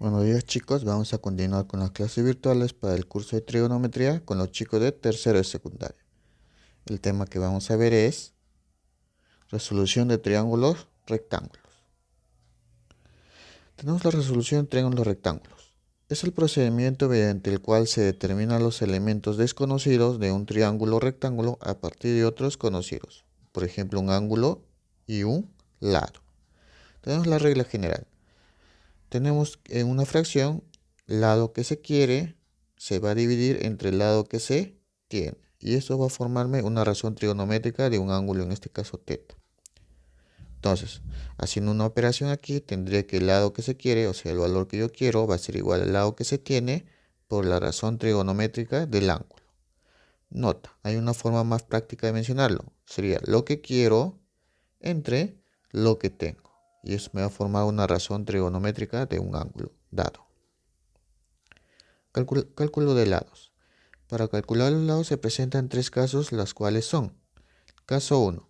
Buenos días chicos, vamos a continuar con las clases virtuales para el curso de trigonometría con los chicos de tercero de secundaria. El tema que vamos a ver es resolución de triángulos rectángulos. Tenemos la resolución de triángulos rectángulos. Es el procedimiento mediante el cual se determinan los elementos desconocidos de un triángulo rectángulo a partir de otros conocidos. Por ejemplo, un ángulo y un lado. Tenemos la regla general. Tenemos en una fracción, lado que se quiere se va a dividir entre el lado que se tiene. Y esto va a formarme una razón trigonométrica de un ángulo, en este caso θ. Entonces, haciendo una operación aquí, tendría que el lado que se quiere, o sea, el valor que yo quiero, va a ser igual al lado que se tiene por la razón trigonométrica del ángulo. Nota, hay una forma más práctica de mencionarlo. Sería lo que quiero entre lo que tengo. Y eso me va a formar una razón trigonométrica de un ángulo dado. Cálculo de lados. Para calcular los lados se presentan tres casos, los cuales son: caso 1.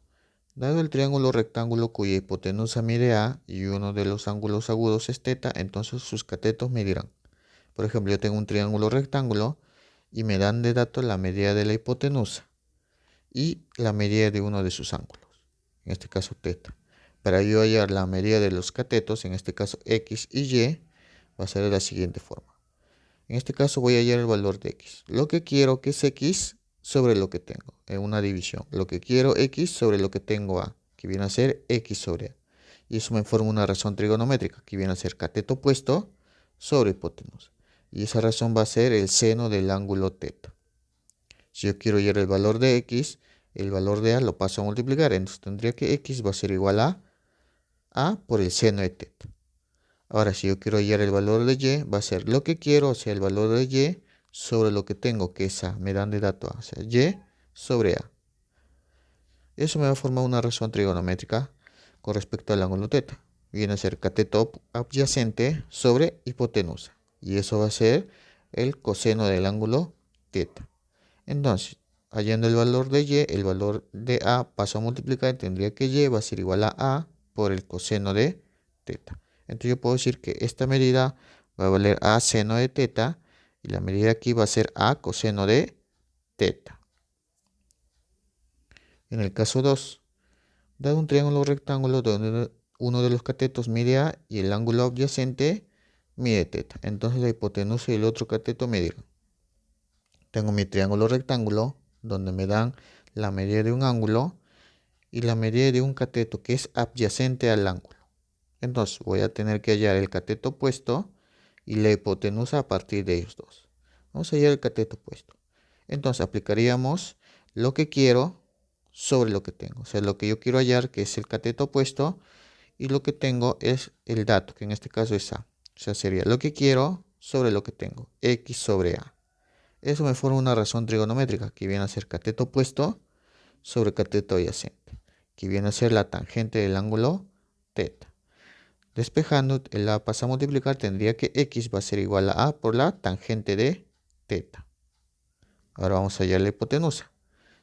Dado el triángulo rectángulo cuya hipotenusa mide A y uno de los ángulos agudos es θ, entonces sus catetos medirán. Por ejemplo, yo tengo un triángulo rectángulo y me dan de dato la medida de la hipotenusa y la medida de uno de sus ángulos, en este caso θ. Para yo hallar la medida de los catetos, en este caso x y y, va a ser de la siguiente forma. En este caso voy a hallar el valor de x. Lo que quiero que es x sobre lo que tengo, en una división. Lo que quiero x sobre lo que tengo a, que viene a ser x sobre a. Y eso me forma una razón trigonométrica, que viene a ser cateto opuesto sobre hipotenusa. Y esa razón va a ser el seno del ángulo θ. Si yo quiero hallar el valor de x, el valor de a lo paso a multiplicar. Entonces tendría que x va a ser igual a por el seno de θ. Ahora, si yo quiero hallar el valor de y, va a ser lo que quiero, o sea, el valor de y sobre lo que tengo, que es a. Me dan de dato a, o sea, y sobre a. Eso me va a formar una razón trigonométrica con respecto al ángulo θ. Viene a ser cateto adyacente sobre hipotenusa. Y eso va a ser el coseno del ángulo θ. Entonces, hallando el valor de y, el valor de a paso a multiplicar, tendría que y va a ser igual a por el coseno de θ. Entonces yo puedo decir que esta medida va a valer a seno de θ y la medida aquí va a ser a coseno de θ. En el caso 2, dado un triángulo rectángulo donde uno de los catetos mide a y el ángulo adyacente mide θ. Entonces la hipotenusa y el otro cateto medirán. Tengo mi triángulo rectángulo donde me dan la medida de un ángulo y la medida de un cateto que es adyacente al ángulo. Entonces voy a tener que hallar el cateto opuesto y la hipotenusa a partir de ellos dos. Vamos a hallar el cateto opuesto. Entonces aplicaríamos lo que quiero sobre lo que tengo. O sea, lo que yo quiero hallar, que es el cateto opuesto, y lo que tengo es el dato, que en este caso es a. O sea, sería lo que quiero sobre lo que tengo, x sobre a. Eso me forma una razón trigonométrica, que viene a ser cateto opuesto sobre cateto adyacente, que viene a ser la tangente del ángulo θ. Despejando, el a pasa a multiplicar, tendría que x va a ser igual a por la tangente de θ. Ahora vamos a hallar la hipotenusa.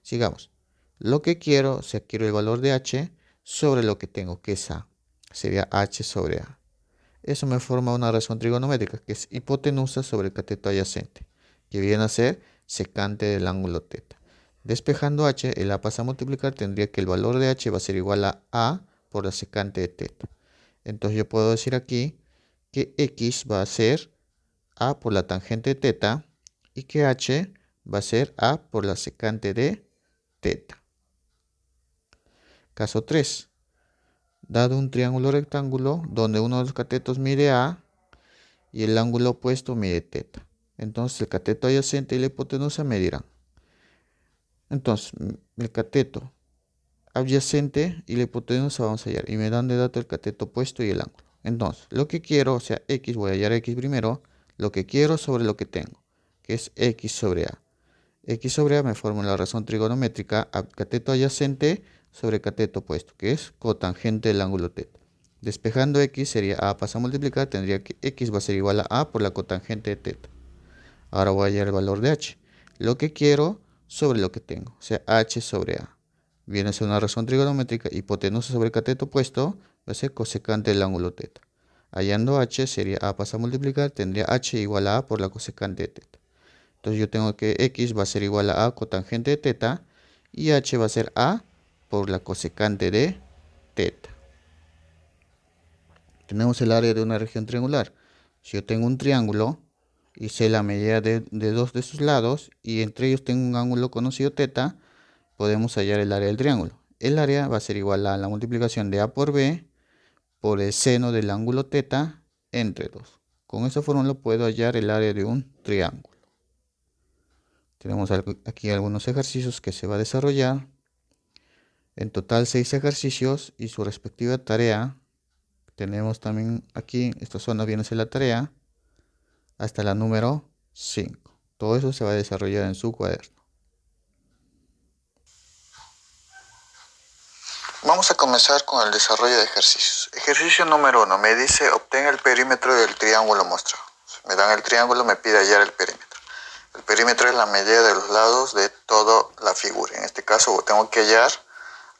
Sigamos. Lo que quiero, o sea, quiero el valor de h sobre lo que tengo, que es a. Sería h sobre a. Eso me forma una razón trigonométrica, que es hipotenusa sobre el cateto adyacente, que viene a ser secante del ángulo θ. Despejando h, el a pasa a multiplicar, tendría que el valor de h va a ser igual a por la secante de θ. Entonces yo puedo decir aquí que x va a ser a por la tangente de θ y que h va a ser a por la secante de θ. Caso 3. Dado un triángulo rectángulo donde uno de los catetos mide a y el ángulo opuesto mide θ. Entonces el cateto adyacente y la hipotenusa medirán. Entonces el cateto adyacente y la hipotenusa vamos a hallar. Y me dan de dato el cateto opuesto y el ángulo. Entonces, lo que quiero, o sea, x, voy a hallar x primero. Lo que quiero sobre lo que tengo, que es x sobre a. X sobre a me forma la razón trigonométrica cateto adyacente sobre cateto opuesto, que es cotangente del ángulo θ. Despejando x sería a pasa a multiplicar, tendría que x va a ser igual a por la cotangente de θ. Ahora voy a hallar el valor de h. Lo que quiero sobre lo que tengo, o sea, h sobre a. Viene a ser una razón trigonométrica, hipotenusa sobre cateto opuesto, va a ser cosecante del ángulo θ. Hallando h sería a pasa a multiplicar, tendría h igual a por la cosecante de teta. Entonces yo tengo que x va a ser igual a cotangente de teta y h va a ser a por la cosecante de teta. Tenemos el área de una región triangular. Si yo tengo un triángulo y sé la medida de dos de sus lados y entre ellos tengo un ángulo conocido teta, podemos hallar el área del triángulo. El área va a ser igual a la multiplicación de a por b por el seno del ángulo teta entre 2. Con esta fórmula puedo hallar el área de un triángulo. Tenemos aquí algunos ejercicios que se va a desarrollar. En total 6 ejercicios y su respectiva tarea. Tenemos también aquí, esta zona viene a ser la tarea, hasta la número 5. Todo eso se va a desarrollar en su cuaderno. Vamos a comenzar con el desarrollo de ejercicios. Ejercicio número 1 me dice obtén el perímetro del triángulo mostrado. Me dan el triángulo, me pide hallar el perímetro. El perímetro es la medida de los lados de toda la figura. En este caso tengo que hallar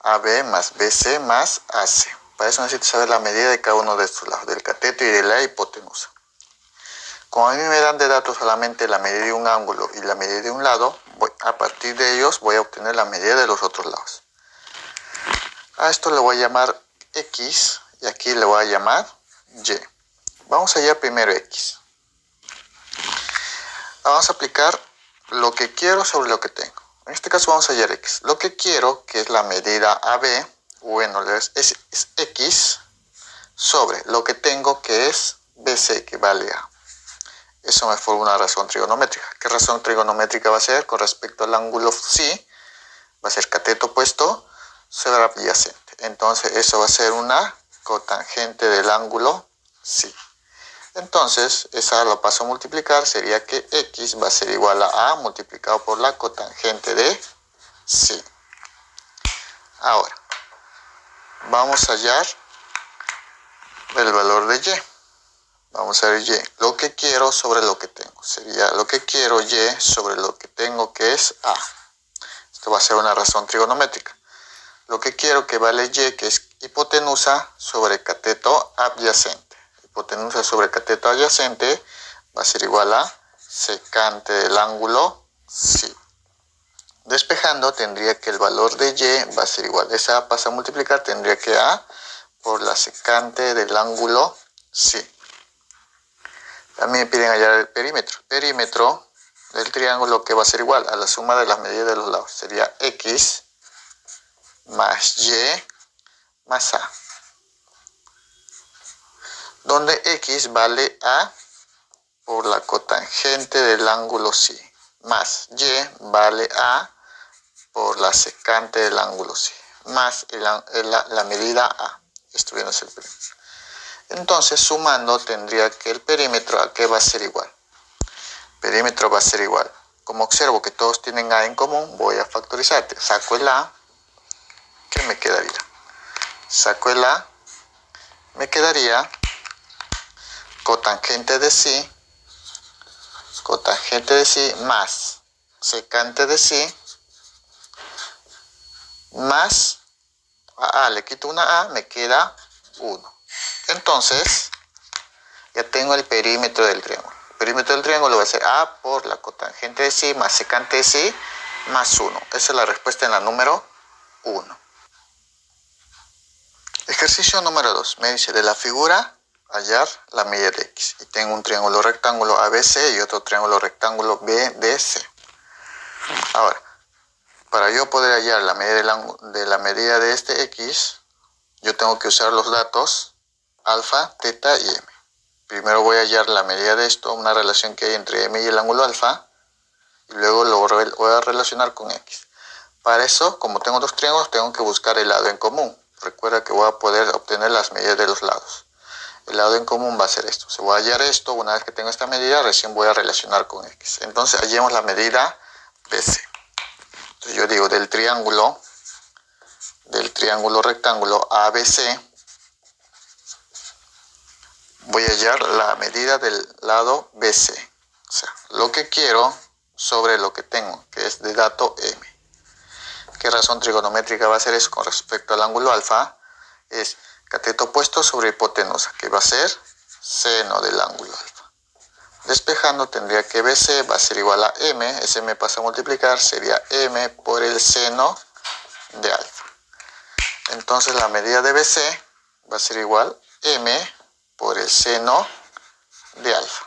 AB más BC más AC. Para eso necesito saber la medida de cada uno de estos lados, del cateto y de la hipotenusa. Como a mí me dan de datos solamente la medida de un ángulo y la medida de un lado, a partir de ellos voy a obtener la medida de los otros lados. A esto le voy a llamar X y aquí le voy a llamar Y. Vamos a hallar primero X. Vamos a aplicar lo que quiero sobre lo que tengo. En este caso vamos a hallar X. Lo que quiero, que es la medida AB, bueno, es X sobre lo que tengo, que es BC, que vale A. Eso me forma una razón trigonométrica. ¿Qué razón trigonométrica va a ser? Con respecto al ángulo psi, va a ser cateto opuesto sobre adyacente. Entonces eso va a ser una cotangente del ángulo psi. Entonces esa la paso a multiplicar, sería que X va a ser igual a multiplicado por la cotangente de psi. Ahora, vamos a hallar el valor de Y. Vamos a ver Y, lo que quiero sobre lo que tengo. Sería lo que quiero Y sobre lo que tengo, que es A. Esto va a ser una razón trigonométrica. Lo que quiero que vale Y, que es hipotenusa sobre cateto adyacente. Hipotenusa sobre cateto adyacente va a ser igual a secante del ángulo psi. Despejando tendría que el valor de Y va a ser igual. Esa pasa a multiplicar, tendría que A por la secante del ángulo psi. También me piden hallar el perímetro. Perímetro del triángulo, que va a ser igual a la suma de las medidas de los lados. Sería X más Y más A. Donde X vale A por la cotangente del ángulo psi. Más Y vale A por la secante del ángulo psi. Más la medida A. Esto viene a ser el perímetro. Entonces, sumando, tendría que el perímetro a qué va a ser igual. Perímetro va a ser igual. Como observo que todos tienen A en común, voy a factorizar. Saco el A, ¿qué me quedaría? Saco el A, me quedaría cotangente de psi más secante de psi más A, le quito una A, me queda 1. Entonces, ya tengo el perímetro del triángulo. El perímetro del triángulo va a ser A por la cotangente de psi más secante de psi más 1. Esa es la respuesta en la número 1. Ejercicio número 2. Me dice de la figura hallar la medida de X. Y tengo un triángulo rectángulo ABC y otro triángulo rectángulo BDC. Ahora, para yo poder hallar la medida de este X, yo tengo que usar los datos alfa, teta y m. Primero voy a hallar la medida de esto, una relación que hay entre m y el ángulo alfa, y luego lo voy a relacionar con x. Para eso, como tengo dos triángulos, tengo que buscar el lado en común. Recuerda que voy a poder obtener las medidas de los lados. El lado en común va a ser esto. Se voy a hallar esto, una vez que tengo esta medida, recién voy a relacionar con x. Entonces, hallemos la medida BC. Entonces, yo digo del triángulo rectángulo ABC, voy a hallar la medida del lado BC. O sea, lo que quiero sobre lo que tengo, que es de dato M. ¿Qué razón trigonométrica va a ser eso con respecto al ángulo alfa? Es cateto opuesto sobre hipotenusa, que va a ser seno del ángulo alfa. Despejando tendría que BC va a ser igual a M, ese me pasa a multiplicar, sería M por el seno de alfa. Entonces la medida de BC va a ser igual M por el seno de alfa.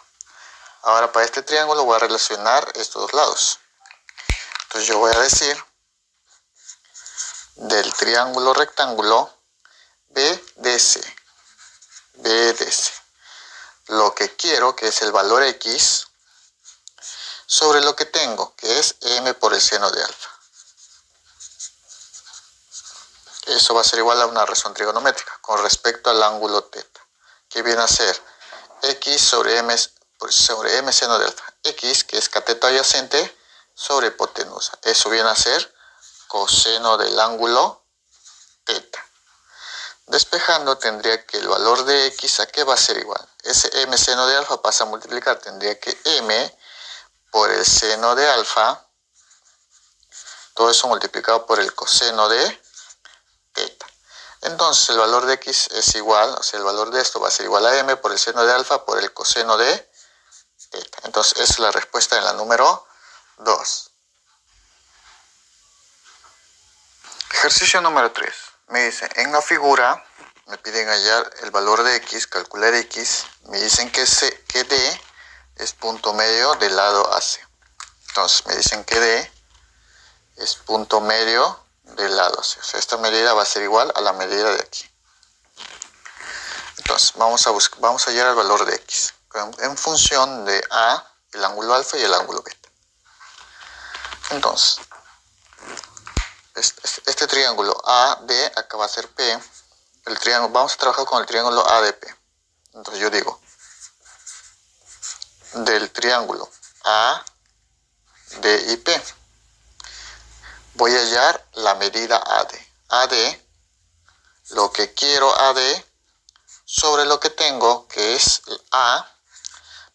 Ahora para este triángulo voy a relacionar estos dos lados. Entonces yo voy a decir del triángulo rectángulo BDC, lo que quiero, que es el valor X, sobre lo que tengo, que es M por el seno de alfa. Eso va a ser igual a una razón trigonométrica con respecto al ángulo θ, que viene a ser X sobre M seno de alfa. X, que es cateto adyacente, sobre hipotenusa. Eso viene a ser coseno del ángulo θ. Despejando tendría que el valor de X, ¿a qué va a ser igual? Ese M seno de alfa pasa a multiplicar, tendría que M por el seno de alfa, todo eso multiplicado por el coseno de θ. Entonces el valor de X es igual, o sea, el valor de esto va a ser igual a M por el seno de alfa por el coseno de θ. Entonces esa es la respuesta en la número 2. Ejercicio número 3. Me dice, en la figura me piden hallar el valor de X, calcular X. Me dicen que D es punto medio del lado AC. Entonces me dicen que D es punto medio del lado AC. O sea, esta medida va a ser igual a la medida de aquí. Entonces vamos a hallar el valor de X en función de A, el ángulo alfa y el ángulo beta. Entonces, este triángulo AD, acá va a ser P. Vamos a trabajar con el triángulo ADP. Entonces yo digo, del triángulo A, D y P, voy a hallar la medida AD. AD, lo que quiero AD, sobre lo que tengo, que es A,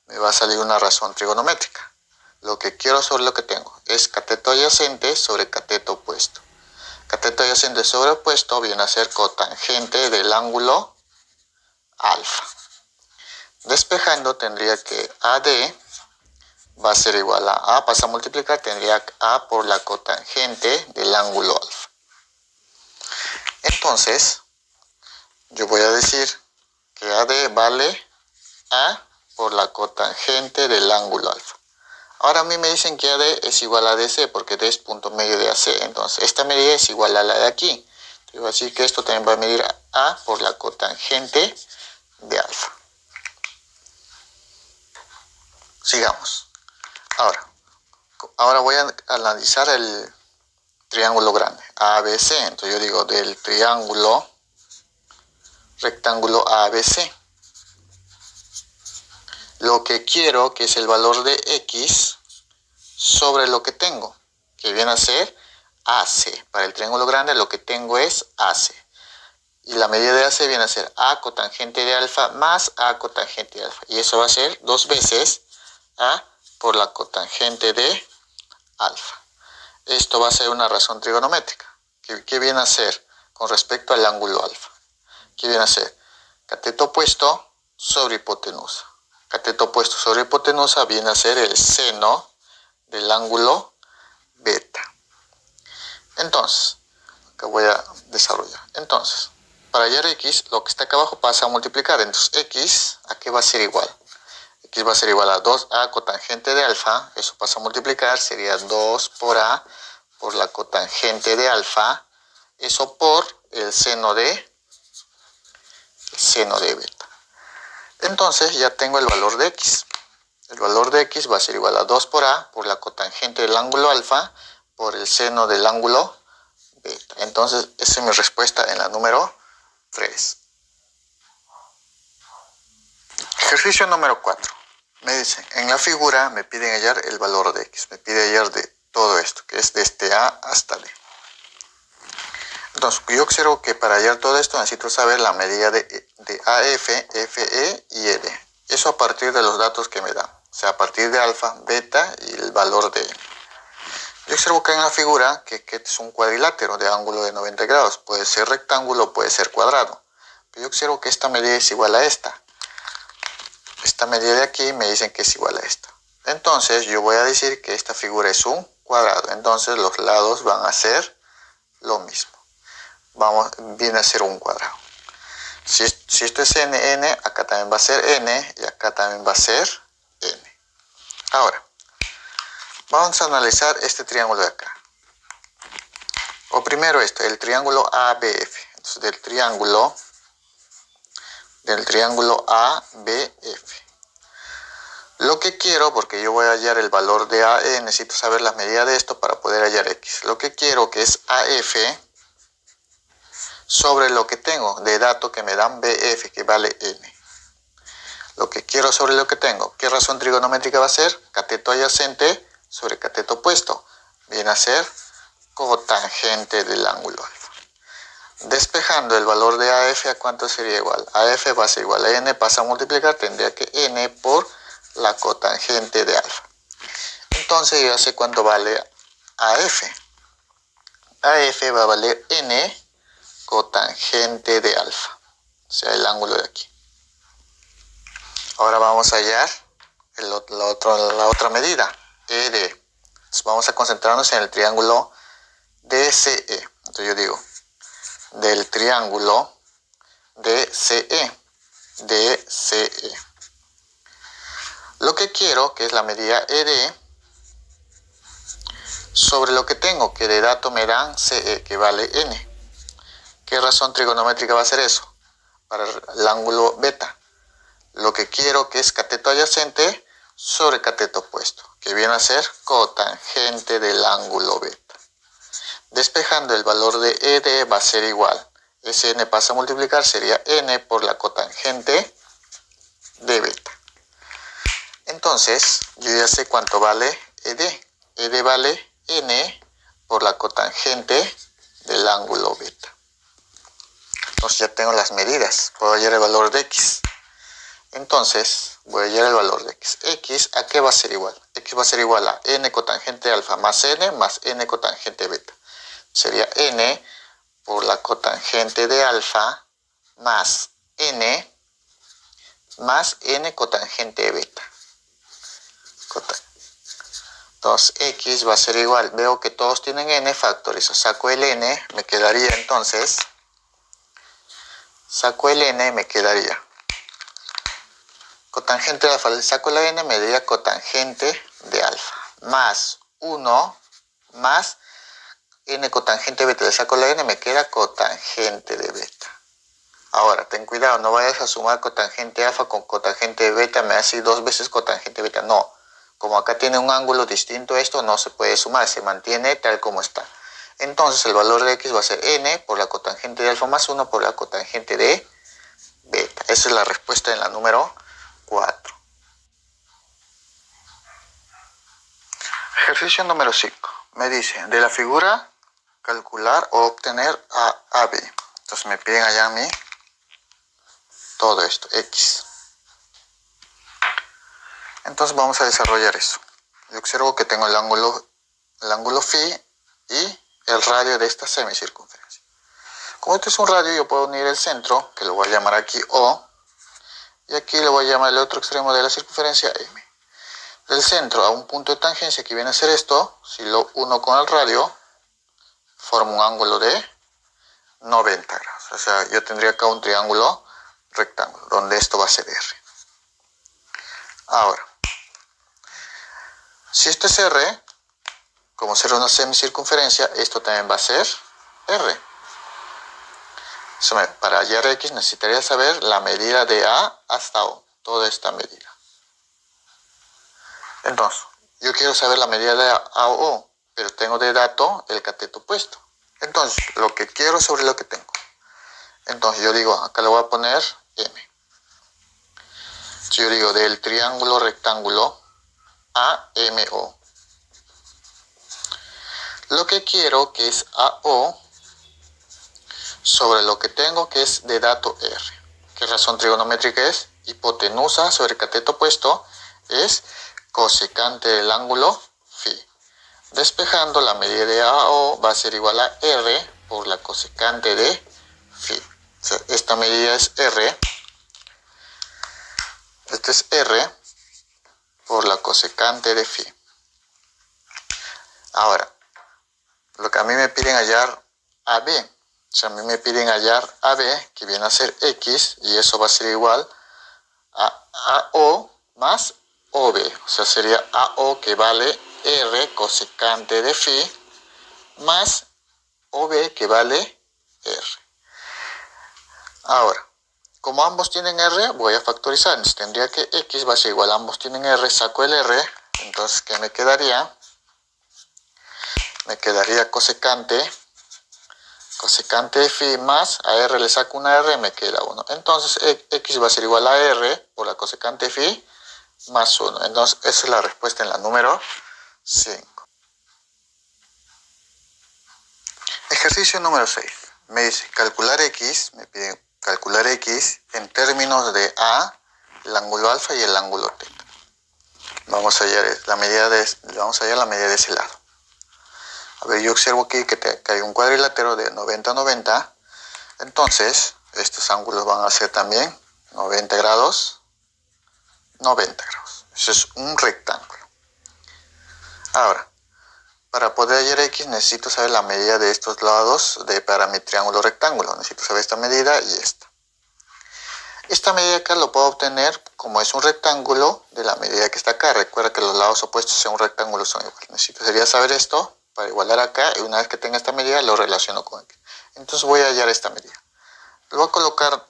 me va a salir una razón trigonométrica. Lo que quiero sobre lo que tengo es cateto adyacente sobre cateto opuesto. Cateto adyacente sobre opuesto viene a ser cotangente del ángulo alfa. Despejando tendría que AD va a ser igual a A, pasa a multiplicar, tendría A por la cotangente del ángulo alfa. Entonces, yo voy a decir que AD vale A por la cotangente del ángulo alfa. Ahora a mí me dicen que AD es igual a DC, porque D es punto medio de AC. Entonces, esta medida es igual a la de aquí. Yo voy a decir que esto también va a medir A por la cotangente de alfa. Sigamos. Ahora voy a analizar el triángulo grande, ABC. Entonces yo digo del triángulo rectángulo ABC. Lo que quiero, que es el valor de X sobre lo que tengo, que viene a ser AC. Para el triángulo grande lo que tengo es AC. Y la medida de AC viene a ser A cotangente de alfa más A cotangente de alfa. Y eso va a ser 2 veces A por la cotangente de alfa. Esto va a ser una razón trigonométrica. ¿Qué viene a ser con respecto al ángulo alfa? ¿Qué viene a ser? Cateto opuesto sobre hipotenusa. Cateto opuesto sobre hipotenusa viene a ser el seno del ángulo beta. Entonces, que voy a desarrollar. Entonces, para hallar X, lo que está acá abajo pasa a multiplicar. Entonces, X, ¿a qué va a ser igual? X va a ser igual a 2A cotangente de alfa. Eso pasa a multiplicar, sería 2 por A por la cotangente de alfa. Eso por el seno de beta. Entonces ya tengo el valor de X. El valor de X va a ser igual a 2 por A por la cotangente del ángulo alfa por el seno del ángulo beta. Entonces esa es mi respuesta en la número 3. Ejercicio número 4. Me dicen, en la figura me piden hallar el valor de X. Me pide hallar de todo esto, que es desde A hasta D. Entonces, yo observo que para hallar todo esto necesito saber la medida de AF, FE y ED. Eso a partir de los datos que me dan. O sea, a partir de alfa, beta y el valor de M. Yo observo que en la figura que es un cuadrilátero de ángulo de 90 grados. Puede ser rectángulo, puede ser cuadrado. Pero yo observo que esta medida es igual a esta. esta medida de aquí me dicen que es igual a esta. Entonces yo voy a decir que esta figura es un cuadrado. Entonces los lados van a ser lo mismo. Viene a ser un cuadrado. Si esto es n, acá también va a ser n y acá también va a ser n. Ahora, vamos a analizar este triángulo de acá. O primero esto, el triángulo ABF. Entonces del triángulo ABF. Lo que quiero, porque yo voy a hallar el valor de AE, necesito saber las medidas de esto para poder hallar X. Lo que quiero que es AF sobre lo que tengo de dato que me dan BF, que vale N. Lo que quiero sobre lo que tengo. ¿Qué razón trigonométrica va a ser? Cateto adyacente sobre cateto opuesto. Viene a ser cotangente del ángulo alfa. Despejando el valor de AF, ¿a cuánto sería igual? AF va a ser igual a N, pasa a multiplicar, tendría que N por la cotangente de alfa. Entonces yo ya sé cuánto vale AF. AF va a valer N cotangente de alfa, o sea, el ángulo de aquí. Ahora vamos a hallar la otra medida, ED. Entonces vamos a concentrarnos en el triángulo DCE. Entonces yo digo, del triángulo DCE. Lo que quiero, que es la medida ED, sobre lo que tengo, que de dato me dan CE, que vale N. ¿Qué razón trigonométrica va a ser eso? Para el ángulo beta. Lo que quiero que es cateto adyacente sobre cateto opuesto, que viene a ser cotangente del ángulo beta. Despejando el valor de ED va a ser igual. Ese N pasa a multiplicar, sería N por la cotangente de beta. Entonces, yo ya sé cuánto vale ED. ED vale N por la cotangente del ángulo beta. Entonces ya tengo las medidas. Puedo hallar el valor de X. Entonces voy a hallar el valor de X. X, ¿a qué va a ser igual? X va a ser igual a N cotangente alfa más N cotangente beta. Sería N por la cotangente de alfa más N cotangente de beta. Entonces X va a ser igual. Veo que todos tienen N, factorizo. Saco el N, me quedaría entonces... Saco el N, me quedaría cotangente de alfa, le saco la N, me daría cotangente de alfa, más 1 más N cotangente de beta, le saco la N, me queda cotangente de beta. Ahora, ten cuidado, no vayas a sumar cotangente alfa con cotangente de beta, me hace 2 veces cotangente de beta, no. Como acá tiene un ángulo distinto a esto, no se puede sumar, se mantiene tal como está. Entonces el valor de X va a ser N por la cotangente de alfa más 1 por la cotangente de beta. Esa es la respuesta en la número 4. Ejercicio número 5. Me dice, de la figura, calcular o obtener a AB. Entonces me piden allá a mí todo esto, X. Entonces vamos a desarrollar eso. Yo observo que tengo el ángulo phi y el radio de esta semicircunferencia. Como este es un radio, yo puedo unir el centro, que lo voy a llamar aquí O, y aquí le voy a llamar el otro extremo de la circunferencia M. Del centro a un punto de tangencia que viene a ser esto, si lo uno con el radio, forma un ángulo de 90 grados. O sea, yo tendría acá un triángulo rectángulo, donde esto va a ser R. Ahora, si esto es R, como será una semicircunferencia, esto también va a ser R. Para hallar X necesitaría saber la medida de A hasta O, toda esta medida. Entonces, yo quiero saber la medida de A a O, pero tengo de dato el cateto opuesto. Entonces, lo que quiero sobre lo que tengo. Entonces, yo digo, acá le voy a poner M. Si yo digo del triángulo rectángulo AMO. Lo que quiero que es AO sobre lo que tengo que es de dato R. ¿Qué razón trigonométrica es? Hipotenusa sobre cateto opuesto es cosecante del ángulo phi. Despejando, la medida de AO va a ser igual a R por la cosecante de phi. O sea, esta medida es R. Este es R por la cosecante de phi. Ahora, lo que a mí me piden hallar AB. O sea, a mí me piden hallar AB, que viene a ser X, y eso va a ser igual a AO más OB. O sea, sería AO, que vale R cosecante de phi, más OB, que vale R. Ahora, como ambos tienen R, voy a factorizar. Entonces tendría que X va a ser igual a ambos tienen R, saco el R. Entonces, ¿qué me quedaría? Me quedaría cosecante de phi más a R le saco una R, me queda 1. Entonces X va a ser igual a R por la cosecante de phi más 1. Entonces esa es la respuesta en la número 5. Ejercicio número 6. Me dice calcular X, me piden calcular X en términos de A, el ángulo alfa y el ángulo teta. Vamos a hallar la medida de ese lado. A ver, yo observo aquí que hay un cuadrilátero de 90 a 90. Entonces, estos ángulos van a ser también 90 grados, 90 grados. Eso es un rectángulo. Ahora, para poder hallar X necesito saber la medida de estos lados para mi triángulo rectángulo. Necesito saber esta medida y esta. Esta medida acá lo puedo obtener, como es un rectángulo, de la medida que está acá. Recuerda que los lados opuestos a un rectángulo son iguales. Necesitaría saber esto para igualar acá, y una vez que tenga esta medida lo relaciono con aquí. Entonces voy a hallar esta medida. Le voy a colocar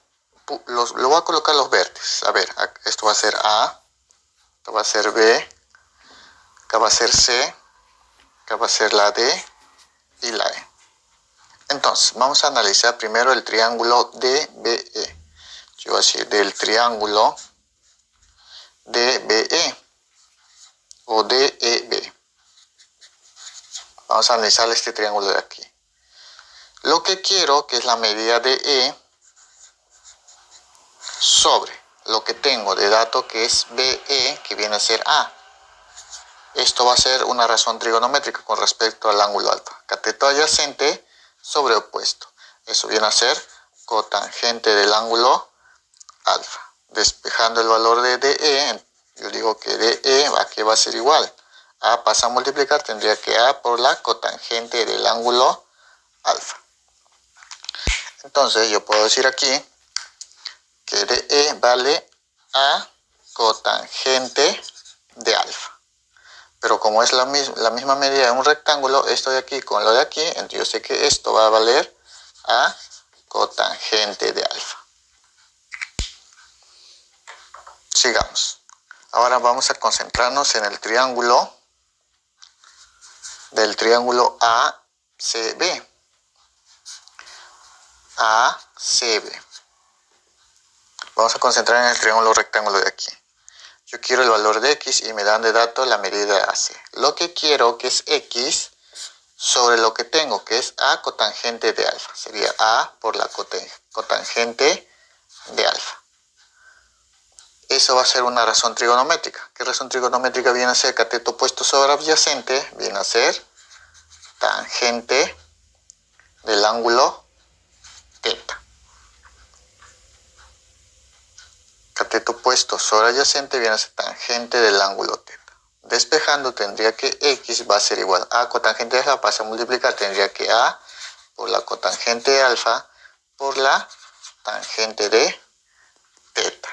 los vértices. A ver, esto va a ser A, esto va a ser B, acá va a ser C, acá va a ser la D y la E. Entonces, vamos a analizar primero el triángulo DBE. Yo voy a decir del triángulo DBE o DEB. Vamos a analizar este triángulo de aquí. Lo que quiero, que es la medida de E sobre lo que tengo de dato, que es BE, que viene a ser A. Esto va a ser una razón trigonométrica con respecto al ángulo alfa. Cateto adyacente sobre opuesto. Eso viene a ser cotangente del ángulo alfa. Despejando el valor de DE, yo digo que DE aquí va a ser igual. A pasa a multiplicar, tendría que A por la cotangente del ángulo alfa. Entonces yo puedo decir aquí que DE vale A cotangente de alfa. Pero como es la misma medida de un rectángulo, esto de aquí con lo de aquí, entonces yo sé que esto va a valer A cotangente de alfa. Sigamos. Ahora vamos a concentrarnos en el triángulo ACB. ACB. Vamos a concentrar en el triángulo rectángulo de aquí. Yo quiero el valor de X y me dan de dato la medida de AC. Lo que quiero, que es X, sobre lo que tengo, que es A cotangente de alfa. Sería A por la cotangente de alfa. Eso va a ser una razón trigonométrica. ¿Qué razón trigonométrica viene a ser? Cateto opuesto sobre adyacente viene a ser tangente del ángulo teta. Cateto opuesto sobre adyacente viene a ser tangente del ángulo teta. Despejando tendría que X va a ser igual a cotangente de alfa, pasa a multiplicar, tendría que A por la cotangente de alfa por la tangente de teta.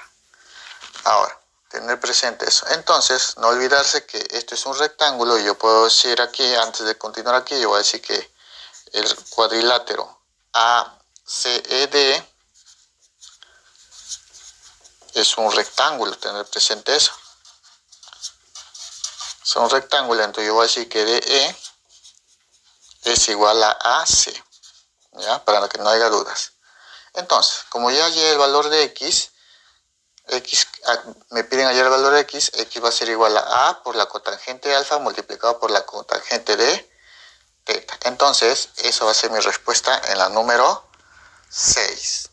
Ahora, tener presente eso. Entonces, no olvidarse que esto es un rectángulo y yo puedo decir aquí, antes de continuar aquí, yo voy a decir que el cuadrilátero ACED es un rectángulo, tener presente eso. Es un rectángulo, entonces yo voy a decir que DE es igual a AC, ¿ya? Para que no haya dudas. Entonces, como ya hallé el valor de X, me piden hallar el valor de X va a ser igual a A por la cotangente de alfa multiplicado por la cotangente de teta. Entonces, eso va a ser mi respuesta en la número 6.